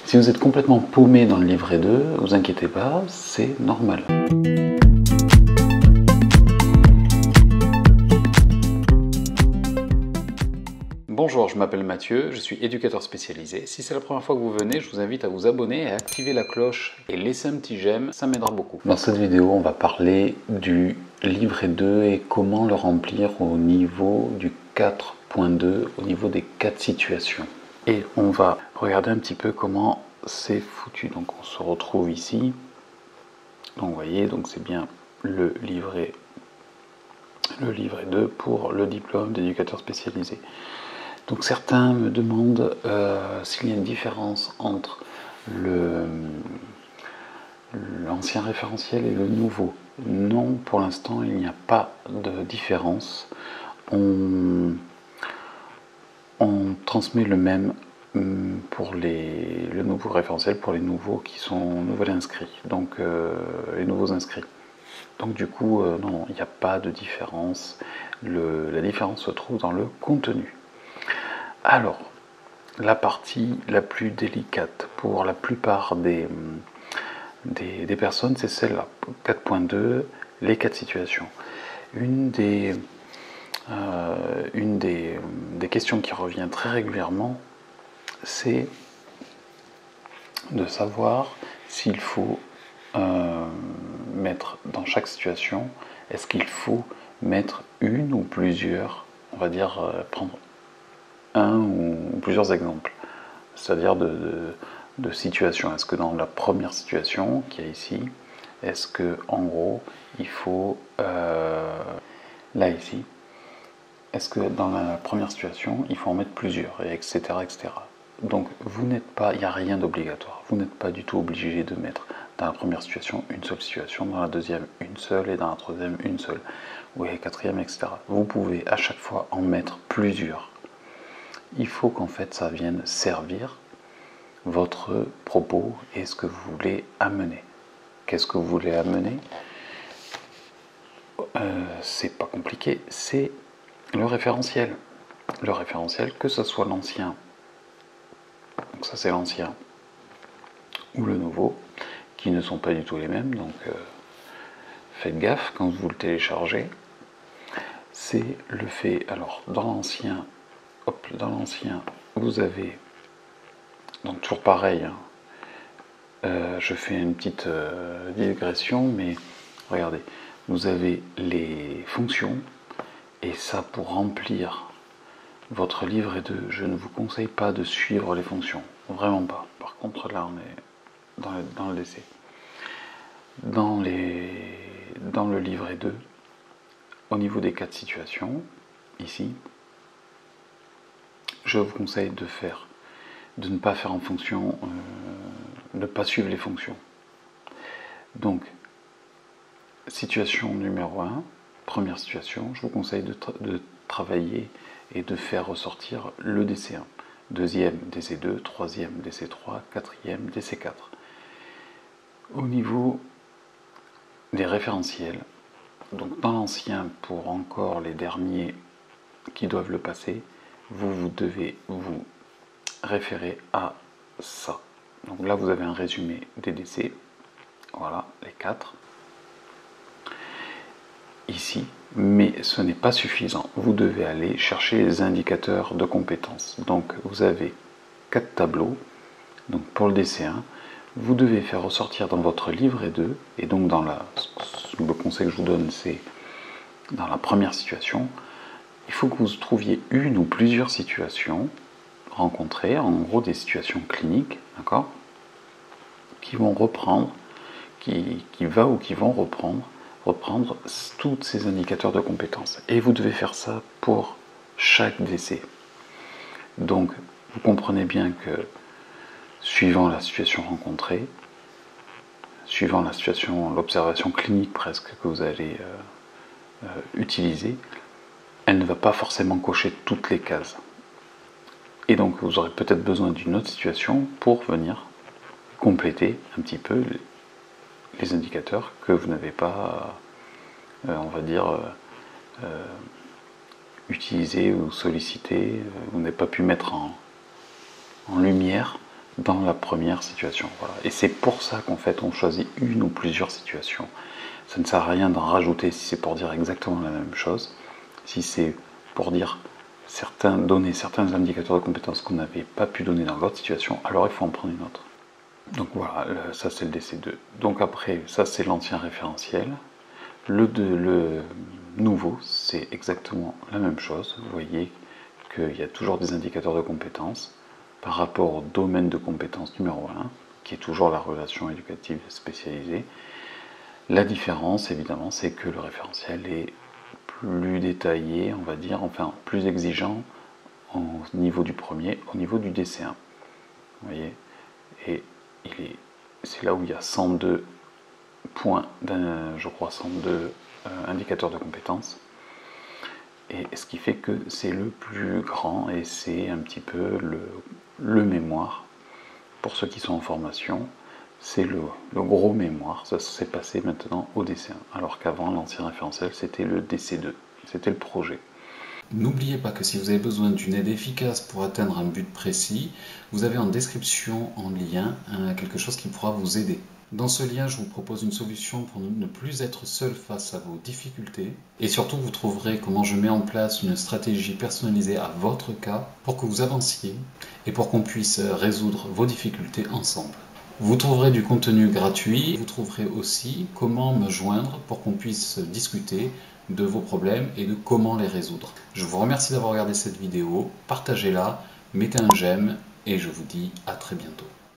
Si vous êtes complètement paumé dans le livret 2, vous inquiétez pas, c'est normal. Bonjour, je m'appelle Mathieu, je suis éducateur spécialisé. Si c'est la première fois que vous venez, je vous invite à vous abonner et à activer la cloche et laisser un petit j'aime, ça m'aidera beaucoup. Dans cette vidéo, on va parler du livret 2 et comment le remplir au niveau du 4.2, au niveau des 4 situations. Et on va regarder un petit peu comment c'est foutu. Donc on se retrouve ici. Donc vous voyez, donc c'est bien le livret 2 pour le diplôme d'éducateur spécialisé. Donc certains me demandent s'il y a une différence entre l'ancien référentiel et le nouveau. Non, pour l'instant, il n'y a pas de différence. On transmet le même pour le nouveau référentiel pour les nouveaux qui sont nouveaux inscrits, donc les nouveaux inscrits. Donc du coup, non, il n'y a pas de différence. La différence se trouve dans le contenu. Alors, la partie la plus délicate pour la plupart des personnes, c'est celle-là, 4.2, les 4 situations. Une des questions qui revient très régulièrement, c'est de savoir s'il faut mettre dans chaque situation, est-ce qu'il faut mettre une ou plusieurs, on va dire, prendre un ou plusieurs exemples, c'est-à-dire de situations. Est-ce que dans la première situation qu'il y a ici, est-ce que en gros il faut là ici, est-ce que dans la première situation il faut en mettre plusieurs, et etc. etc. Donc vous n'êtes pas, il n'y a rien d'obligatoire, vous n'êtes pas du tout obligé de mettre dans la première situation une seule situation, dans la deuxième une seule et dans la troisième une seule, ou la quatrième, etc. Vous pouvez à chaque fois en mettre plusieurs. Il faut qu'en fait ça vienne servir votre propos et ce que vous voulez amener. Qu'est-ce que vous voulez amener? C'est pas compliqué, c'est le référentiel. Le référentiel, que ce soit l'ancien, donc ça c'est l'ancien, ou le nouveau, qui ne sont pas du tout les mêmes, donc faites gaffe quand vous le téléchargez. C'est le fait, alors dans l'ancien, vous avez, donc toujours pareil, je fais une petite digression, mais regardez, vous avez les fonctions, et ça, pour remplir votre livret 2, je ne vous conseille pas de suivre les fonctions, vraiment pas. Par contre là on est dans le décès. Dans le livret 2, au niveau des 4 situations, ici, je vous conseille de ne pas faire en fonction, de ne pas suivre les fonctions. Donc, situation numéro 1, première situation, je vous conseille de travailler et de faire ressortir le DC1. Deuxième, DC2, troisième, DC3, quatrième, DC4. Au niveau des référentiels, donc dans l'ancien, pour encore les derniers qui doivent le passer, vous devez vous référer à ça. Donc là, vous avez un résumé des DC. Voilà, les 4. Ici, mais ce n'est pas suffisant. Vous devez aller chercher les indicateurs de compétences. Donc vous avez 4 tableaux. Donc pour le DC1, vous devez faire ressortir dans votre livret 2, et donc le conseil que je vous donne, c'est dans la première situation, il faut que vous trouviez une ou plusieurs situations rencontrées, en gros des situations cliniques, d'accord, qui vont reprendre, qui vont reprendre tous ces indicateurs de compétences. Et vous devez faire ça pour chaque DC. Donc, vous comprenez bien que suivant la situation rencontrée, suivant la situation, l'observation clinique presque que vous allez utiliser, elle ne va pas forcément cocher toutes les cases. Et donc, vous aurez peut-être besoin d'une autre situation pour venir compléter un petit peu les indicateurs que vous n'avez pas, on va dire, utilisé ou sollicité, vous n'avez pas pu mettre en lumière dans la première situation. Voilà. Et c'est pour ça qu'en fait on choisit une ou plusieurs situations. Ça ne sert à rien d'en rajouter si c'est pour dire exactement la même chose. Si c'est pour dire donner certains indicateurs de compétences qu'on n'avait pas pu donner dans l'autre situation, alors il faut en prendre une autre. Donc voilà, ça c'est le DC2. Donc après, ça c'est l'ancien référentiel. Le nouveau, c'est exactement la même chose. Vous voyez qu'il y a toujours des indicateurs de compétences par rapport au domaine de compétences numéro 1, qui est toujours la relation éducative spécialisée. La différence, évidemment, c'est que le référentiel est plus détaillé, on va dire, enfin plus exigeant au niveau du premier, au niveau du DC1. Vous voyez, et c'est là où il y a 102 points, je crois 102 indicateurs de compétences. Et ce qui fait que c'est le plus grand et c'est un petit peu le mémoire. Pour ceux qui sont en formation, c'est le gros mémoire. Ça s'est passé maintenant au DC1. Alors qu'avant, l'ancien référentiel, c'était le DC2. C'était le projet. N'oubliez pas que si vous avez besoin d'une aide efficace pour atteindre un but précis, vous avez en description en lien quelque chose qui pourra vous aider. Dans ce lien, je vous propose une solution pour ne plus être seul face à vos difficultés. Et surtout, vous trouverez comment je mets en place une stratégie personnalisée à votre cas pour que vous avanciez et pour qu'on puisse résoudre vos difficultés ensemble. Vous trouverez du contenu gratuit. Vous trouverez aussi comment me joindre pour qu'on puisse discuter de vos problèmes et de comment les résoudre. Je vous remercie d'avoir regardé cette vidéo. Partagez-la, mettez un j'aime et je vous dis à très bientôt.